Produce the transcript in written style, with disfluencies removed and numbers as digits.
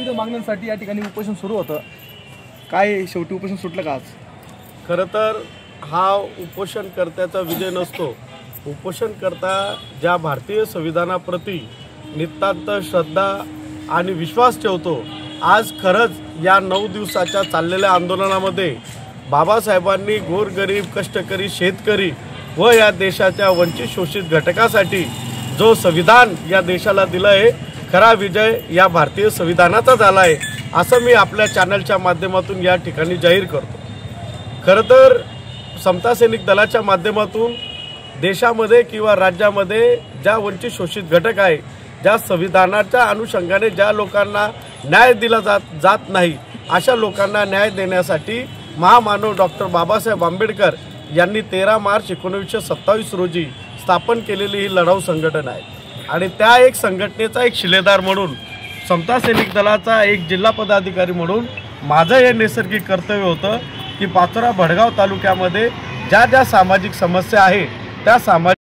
विविध मागण्यांसाठी या ठिकाणी उपोषण सुरू होतं। काय शेवटी उपोषण सुटलं का आज? खरं तर हा उपोषणकर्त्याचा विजय नसतो। उपोषणकर्ता ज्या भारतीय संविधानाप्रती नितांत श्रद्धा आणि विश्वास ठेवतो, आज खरंच या 9 दिवसाच्या चाललेल्या आंदोलनामध्ये बाबासाहेबांनी गोरगरीब, कष्टकरी, शेतकरी व या देशाच्या वंचित शोषित घटकासाठी जो संविधान या देशाला दिलं आहे, खरा विजय या भारतीय संविधानाचा झाला आहे असं मी आपल्या चॅनलच्या माध्यमातून या ठिकाणी जाहीर करतो। खरं तर समता सैनिक दलाच्या माध्यमातून देशामध्ये किंवा राज्यामध्ये ज्या वंचित शोषित घटक आहे, ज्या संविधानाच्या अनुषंगाने ज्या लोकांना न्याय दिला जात नाही, अशा लोकांना न्याय देण्यासाठी महामानव डॉक्टर बाबासाहेब आंबेडकर यांनी 13 मार्च 1927 रोजी स्थापन केलेली ही लढाऊ संघटना आहे। आणि त्या एक संघटनेचा एक शिलेदार म्हणून, समता सैनिक दलाचा एक जिल्हा पदाधिकारी म्हणून माझं हे नैसर्गिक कर्तव्य होतं की पाचोरा भडगाव तालुक्यामध्ये ज्या ज्या सामाजिक समस्या आहे त्या